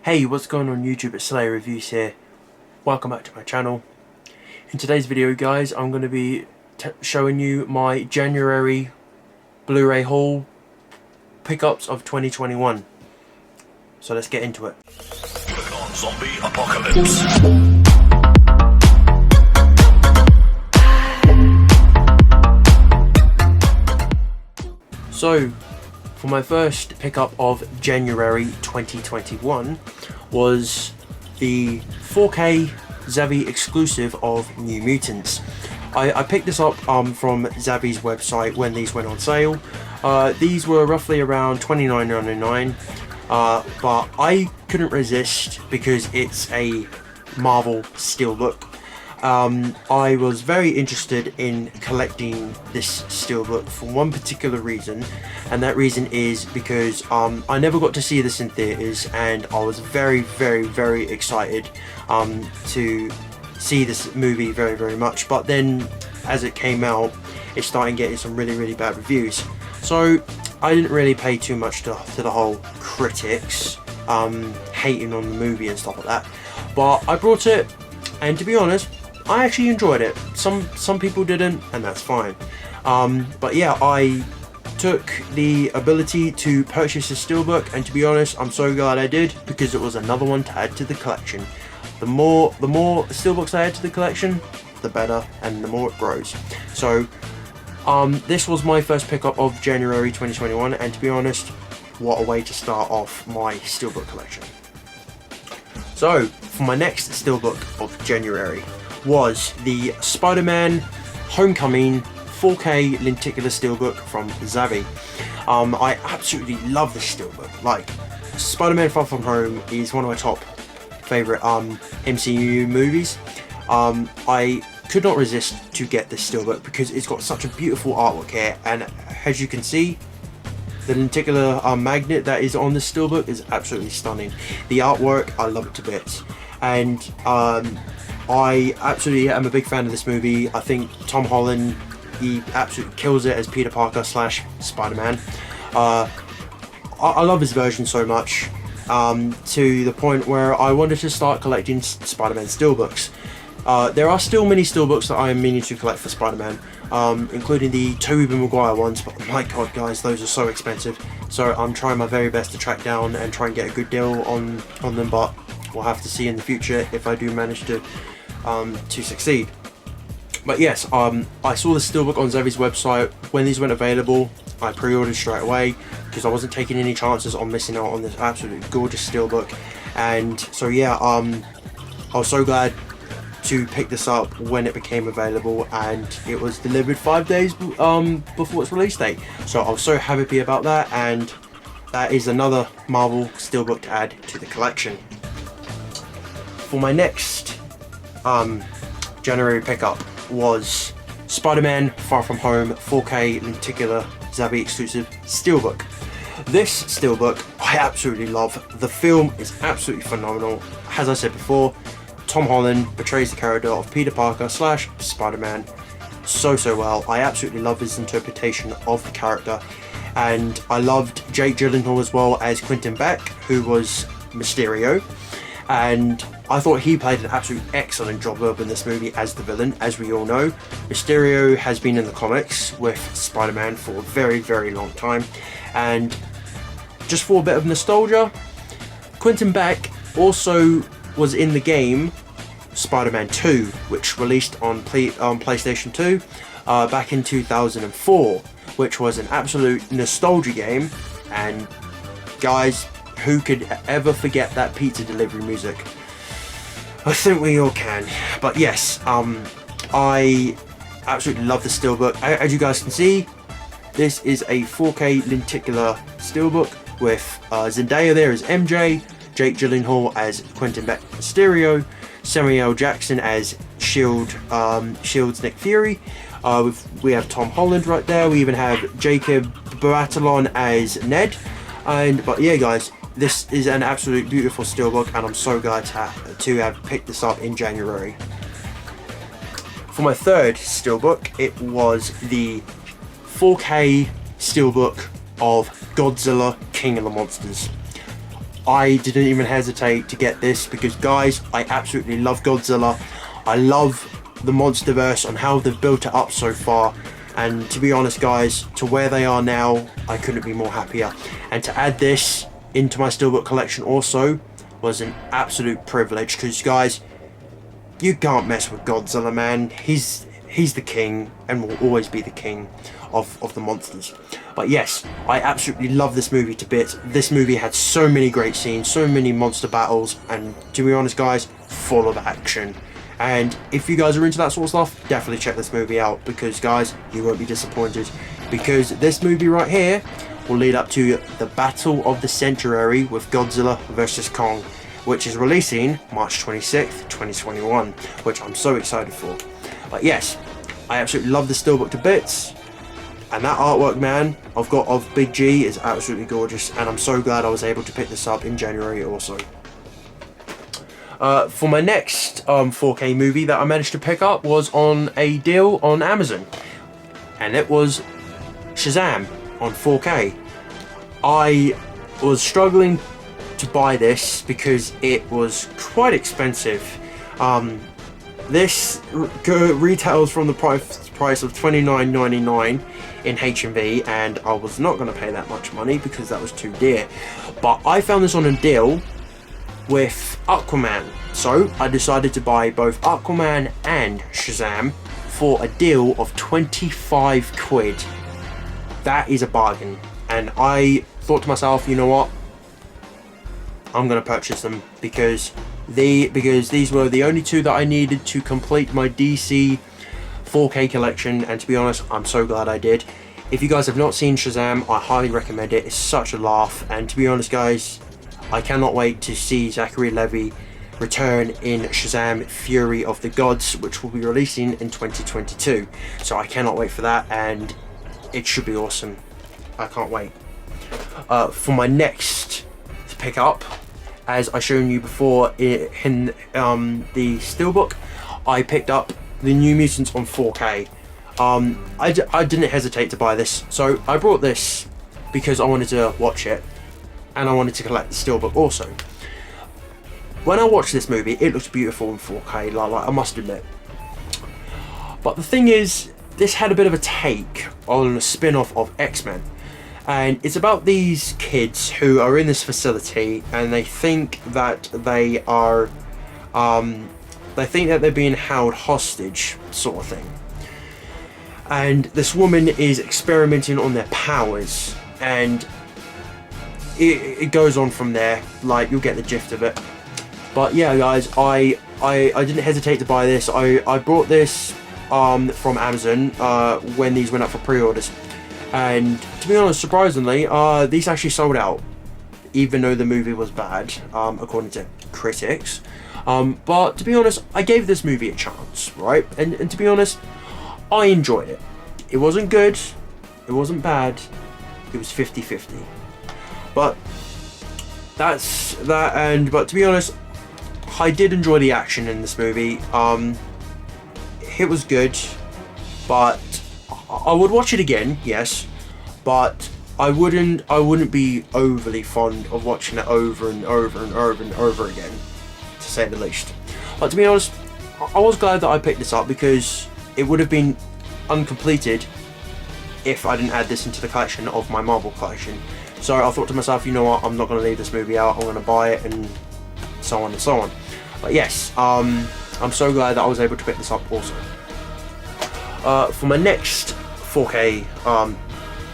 Hey, what's going on YouTube? It's Slayer Reviews here. Welcome back to my channel. In today's video, guys, I'm going to be showing you my January Blu Ray Haul pickups of 2021. So let's get into it. Click on Zombie Apocalypse. So, for my first pickup of January 2021 was the 4K Zavvi exclusive of New Mutants. I picked this up from Zavvi's website when these went on sale. These were roughly around $29.99, but I couldn't resist because it's a Marvel steelbook. I was very interested in collecting this steelbook for one particular reason, and that reason is because I never got to see this in theaters, and I was very excited to see this movie very much. But then as it came out, it started getting some really bad reviews, so I didn't really pay too much to the whole critics hating on the movie and stuff like that. But I brought it, and to be honest, I actually enjoyed it. Some people didn't, and that's fine. But yeah, I took the ability to purchase a steelbook, and to be honest, I'm so glad I did, because it was another one to add to the collection. The more steelbooks I add to the collection, the better, and the more it grows. So this was my first pickup of January 2021, and to be honest, what a way to start off my steelbook collection. So for my next steelbook of January was the SpiderMan Homecoming 4K lenticular steelbook from Zavvi. I absolutely love this steelbook. Like, Spider-Man Far From Home is one of my top favorite MCU movies. I could not resist to get this steelbook because it's got such a beautiful artwork here, and as you can see, the lenticular magnet that is on the steelbook is absolutely stunning. The artwork, I love it to bits, and I absolutely am a big fan of this movie. I think Tom Holland, he absolutely kills it as Peter Parker / Spider-Man. I love his version so much, to the point where I wanted to start collecting Spider-Man steelbooks. There are still many steelbooks that I am meaning to collect for Spider-Man, including the Tobey Maguire ones, but my god guys, those are so expensive. So I'm trying my very best to track down and try and get a good deal on them, but we'll have to see in the future if I do manage to succeed. But yes, I saw the steelbook on Zavvi's website when these went available. I pre-ordered straight away because I wasn't taking any chances on missing out on this absolutely gorgeous steelbook. And so yeah, I was so glad to pick this up when it became available, and it was delivered 5 days before its release date. So I was so happy about that, and that is another Marvel steelbook to add to the collection. For my next January pickup was Spider-Man Far From Home 4K lenticular Zavvi exclusive steelbook. This steelbook I absolutely love. The film is absolutely phenomenal. As I said before, Tom Holland portrays the character of Peter Parker / Spider-Man so well. I absolutely love his interpretation of the character, and I loved Jake Gyllenhaal as well as Quentin Beck, who was Mysterio, and I thought he played an absolute excellent job in this movie as the villain. As we all know, Mysterio has been in the comics with Spider-Man for a very long time, and just for a bit of nostalgia, Quentin Beck also was in the game Spider-Man 2, which released on PlayStation 2 back in 2004, which was an absolute nostalgia game. And guys, who could ever forget that pizza delivery music? I think we all can. But yes, I absolutely love the steelbook. As you guys can see, this is a 4K lenticular steelbook with Zendaya there as MJ, Jake Gyllenhaal as Quentin Beck Mysterio, Samuel L. Jackson as Shield's Nick Fury. We have Tom Holland right there. We even have Jacob Batalon as Ned. But yeah guys, this is an absolute beautiful steelbook, and I'm so glad to have picked this up in January. For my third steelbook, it was the 4K steelbook of Godzilla King of the Monsters. I didn't even hesitate to get this because, guys, I absolutely love Godzilla. I love the Monsterverse and how they've built it up so far. And to be honest, guys, to where they are now, I couldn't be more happier. And to add this into my steelbook collection also was an absolute privilege because, guys, you can't mess with Godzilla, man. He's the king and will always be the king of the monsters. But yes, I absolutely love this movie to bits. This movie had so many great scenes, so many monster battles, and to be honest, guys, full of action. And if you guys are into that sort of stuff, definitely check this movie out because, guys, you won't be disappointed. Because this movie right here will lead up to the Battle of the Century with Godzilla vs. Kong, which is releasing March 26th, 2021, which I'm so excited for. But yes, I absolutely love the steelbook to bits. And that artwork, man, I've got of Big G is absolutely gorgeous, and I'm so glad I was able to pick this up in January also. For my next 4K movie that I managed to pick up was on a deal on Amazon, and it was Shazam on 4K. I was struggling to buy this because it was quite expensive. This retails from the price of $29.99 in HMV, and I was not going to pay that much money because that was too dear. But I found this on a deal with Aquaman, so I decided to buy both Aquaman and Shazam for a deal of 25 quid. That is a bargain, and I thought to myself, you know what, I'm going to purchase them because these were the only two that I needed to complete my DC 4K collection, and to be honest, I'm so glad I did. If you guys have not seen Shazam, I highly recommend it. It's such a laugh, and to be honest, guys, I cannot wait to see Zachary Levi return in Shazam Fury of the Gods, which will be releasing in 2022. So I cannot wait for that, and it should be awesome. I can't wait. For my next pickup, as I shown you before in the steelbook, I picked up the New Mutants on 4K. I didn't hesitate to buy this, so I brought this because I wanted to watch it and I wanted to collect the steelbook also. When I watched this movie, it looks beautiful in 4K, like I must admit. But the thing is, this had a bit of a take on a spin-off of X-Men. And it's about these kids who are in this facility and they think that they are, they're being held hostage, sort of thing. And this woman is experimenting on their powers, and it goes on from there. Like, you'll get the gist of it. But yeah, guys, I didn't hesitate to buy this. I bought this from Amazon when these went up for pre-orders. And to be honest, surprisingly, these actually sold out, even though the movie was bad, according to critics. But to be honest, I gave this movie a chance, right? And to be honest, I enjoyed it. It wasn't good, it wasn't bad, it was 50-50. But that's that, but to be honest, I did enjoy the action in this movie. It was good, but I would watch it again, yes, but I wouldn't be overly fond of watching it over and over and over and over again, to say the least. But to be honest, I was glad that I picked this up because it would have been uncompleted if I didn't add this into the collection of my Marvel collection. So I thought to myself, you know what, I'm not going to leave this movie out, I'm going to buy it, and so on and so on. But yes, I'm so glad that I was able to pick this up also. For my next 4K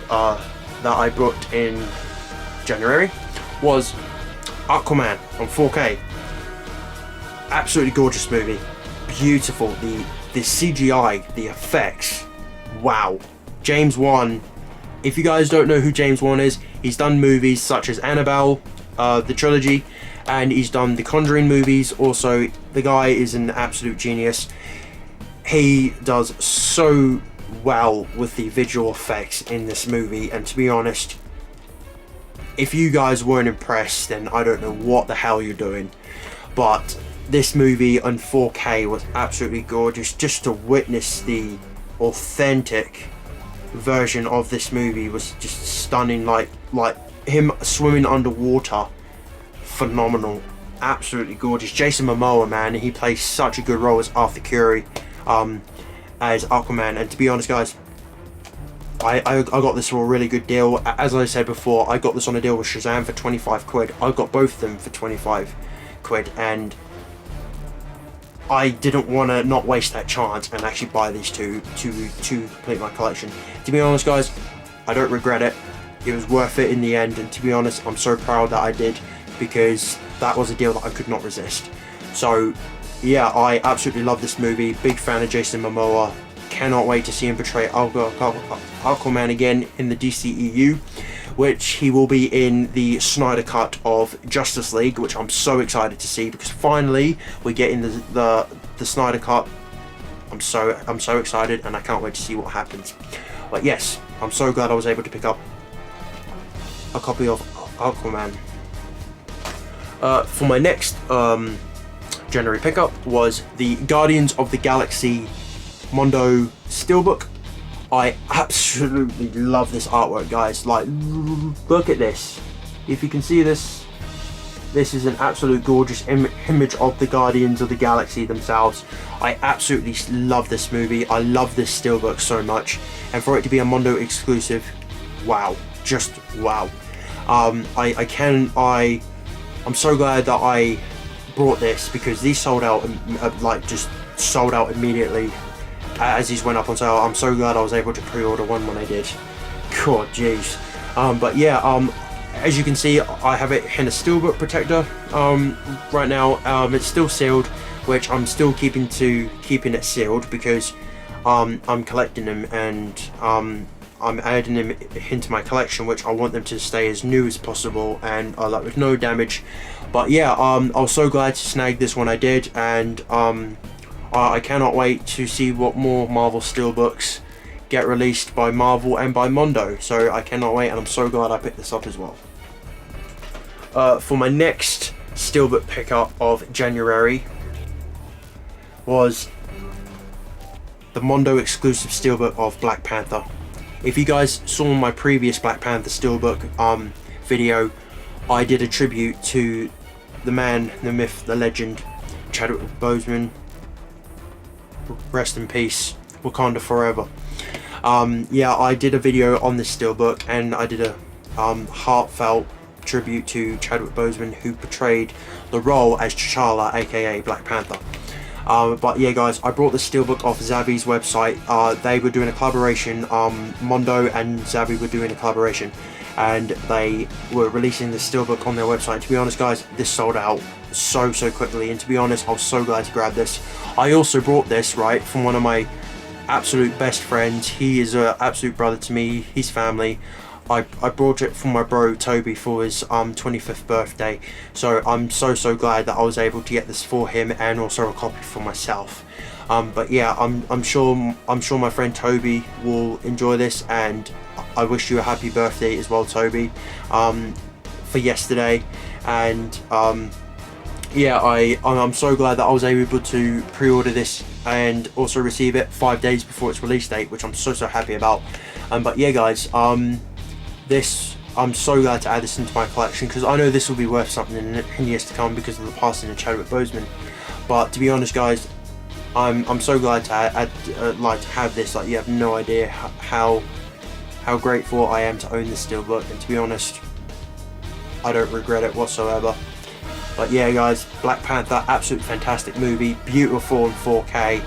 that I booked in January was Aquaman on 4K. Absolutely gorgeous movie, beautiful. The CGI, the effects, wow. James Wan. If you guys don't know who James Wan is, he's done movies such as Annabelle, the trilogy, and he's done the Conjuring movies. Also, the guy is an absolute genius. He does so well with the visual effects in this movie, and to be honest, if you guys weren't impressed, then I don't know what the hell you're doing. But this movie on 4K was absolutely gorgeous. Just to witness the authentic version of this movie was just stunning. Like him swimming underwater phenomenal, absolutely gorgeous. Jason Momoa, man, he plays such a good role as Arthur Curry, as Aquaman. And to be honest, guys, I got this for a really good deal. As I said before, I got this on a deal with Shazam for 25 quid. I got both of them for 25 quid, and I didn't want to not waste that chance and actually buy these two to complete my collection. To be honest, guys, I don't regret it. It was worth it in the end, and to be honest, I'm so proud that I did, because that was a deal that I could not resist. So yeah, I absolutely love this movie. Big fan of Jason Momoa. Cannot wait to see him portray Aquaman again in the DCEU, which he will be in the Snyder Cut of Justice League, which I'm so excited to see, because finally we're getting the Snyder Cut. I'm so excited, and I can't wait to see what happens. But yes, I'm so glad I was able to pick up a copy of Aquaman. For my next January pickup was the Guardians of the Galaxy Mondo Steelbook. I absolutely love this artwork, guys. Like, look at this. If you can see this, this is an absolute gorgeous image of the Guardians of the Galaxy themselves. I absolutely love this movie. I love this steelbook so much, and for it to be a Mondo exclusive, wow, just wow. I'm so glad that I brought this, because these sold out, like, just sold out immediately as these went up on sale. I'm so glad I was able to pre-order one when I did. God, jeez. But yeah, as you can see, I have it in a steelbook protector right now. It's still sealed, which I'm still keeping it sealed, because I'm collecting them, and I'm adding them into my collection, which I want them to stay as new as possible and like with no damage. But yeah, I was so glad to snag this when I did, and I cannot wait to see what more Marvel steelbooks get released by Marvel and by Mondo. So I cannot wait, and I'm so glad I picked this up as well. For my next steelbook pickup of January was the Mondo exclusive steelbook of Black Panther. If you guys saw my previous Black Panther steelbook video, I did a tribute to the man, the myth, the legend, Chadwick Boseman. Rest in peace, Wakanda forever. Yeah, I did a video on this steelbook, and I did a heartfelt tribute to Chadwick Boseman, who portrayed the role as T'Challa, aka Black Panther. But yeah, guys, I brought the steelbook off Zavi's website. They were doing a collaboration. Mondo and Zavi were doing a collaboration, and they were releasing the steelbook on their website. To be honest, guys, this sold out so quickly, and to be honest, I was so glad to grab this. I also brought this, right, from one of my absolute best friends. He is an absolute brother to me, his family. I brought it from my bro Toby for his 25th birthday, so I'm so glad that I was able to get this for him, and also a copy for myself. But yeah, I'm sure my friend Toby will enjoy this, and I wish you a happy birthday as well, Toby, for yesterday. And yeah, I'm so glad that I was able to pre-order this and also receive it 5 days before its release date, which I'm so happy about. But yeah, guys, I'm so glad to add this into my collection, because I know this will be worth something in years to come because of the passing of Chadwick Boseman. But to be honest, guys, I'm so glad to like to have this. Like, you have no idea how grateful I am to own this steelbook, and to be honest, I don't regret it whatsoever. But yeah, guys, Black Panther, absolutely fantastic movie, beautiful in 4K.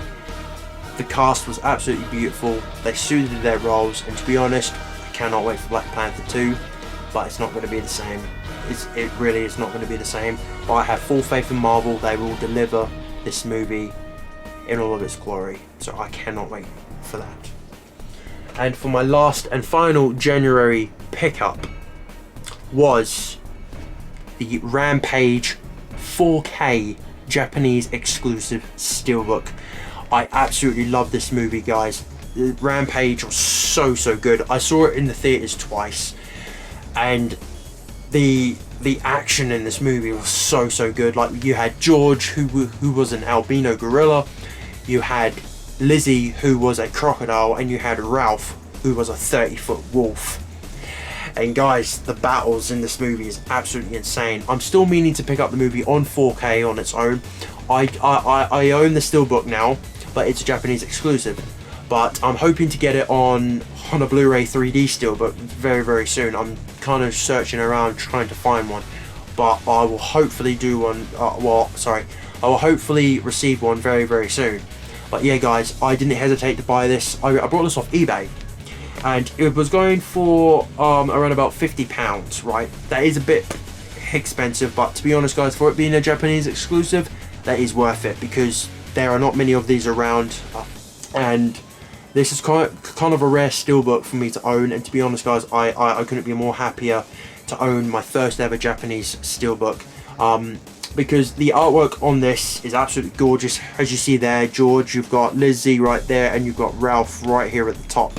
The cast was absolutely beautiful. They suited their roles, and to be honest, I cannot wait for Black Panther 2, but it's not going to be the same. It really is not going to be the same. But I have full faith in Marvel. They will deliver this movie in all of its glory, so I cannot wait for that. And for my last and final January pickup was the Rampage 4K Japanese exclusive steelbook. I absolutely love this movie, guys. Rampage was so good. I saw it in the theaters twice, and the action in this movie was so good. Like, you had George, who was an albino gorilla, you had Lizzie, who was a crocodile, and you had Ralph, who was a 30-foot wolf. And guys, the battles in this movie is absolutely insane. I'm still meaning to pick up the movie on 4K on its own. I own the Steelbook now, but it's a Japanese exclusive. But I'm hoping to get it on a Blu Ray 3D Steelbook very, very soon. I'm kind of searching around trying to find one. But I will hopefully do one, I will hopefully receive one very, very soon. But yeah guys, I didn't hesitate to buy this. I brought this off eBay. And it was going for around about £50, right? That is a bit expensive, but to be honest guys, for it being a Japanese exclusive, that is worth it, because there are not many of these around, and this is kind of a rare steelbook for me to own. And to be honest guys, I couldn't be more happier to own my first ever Japanese steelbook, because the artwork on this is absolutely gorgeous. As you see there, George, you've got Lizzie right there, and you've got Ralph right here at the top.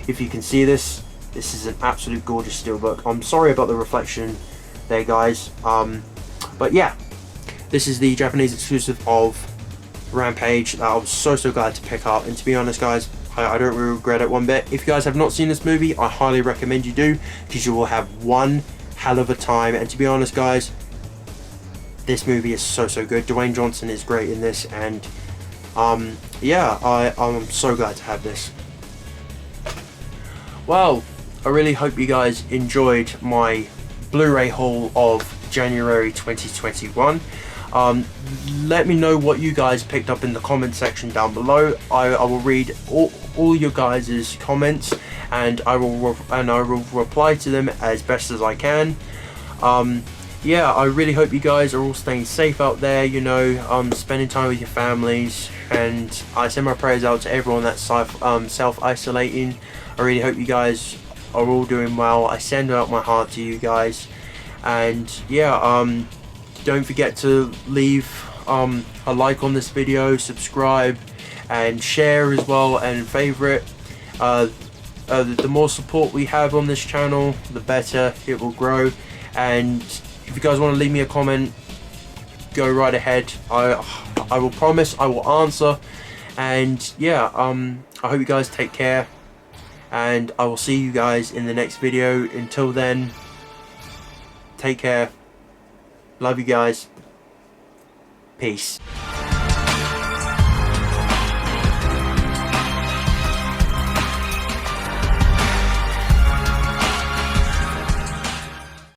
If you can see this, this is an absolute gorgeous steelbook. I'm sorry about the reflection there guys, but yeah, this is the Japanese exclusive of Rampage that I was so glad to pick up. And to be honest guys, I don't really regret it one bit. If you guys have not seen this movie, I highly recommend you do, because you will have one hell of a time. And to be honest guys, this movie is so good. Dwayne Johnson is great in this, and yeah, I'm so glad to have this. Well, I really hope you guys enjoyed my Blu Ray haul of January 2021. Let me know what you guys picked up in the comment section down below. I will read all your guys' comments, and I will reply to them as best as I can. Yeah, I really hope you guys are all staying safe out there, you know, spending time with your families, and I send my prayers out to everyone that's self-isolating. I really hope you guys are all doing well. I send out my heart to you guys, and yeah, don't forget to leave a like on this video, subscribe, and share as well, and favorite. The more support we have on this channel, the better it will grow. And if you guys want to leave me a comment, go right ahead. I will promise I will answer. And yeah, I hope you guys take care, and I will see you guys in the next video. Until then, take care. Love you guys. Peace.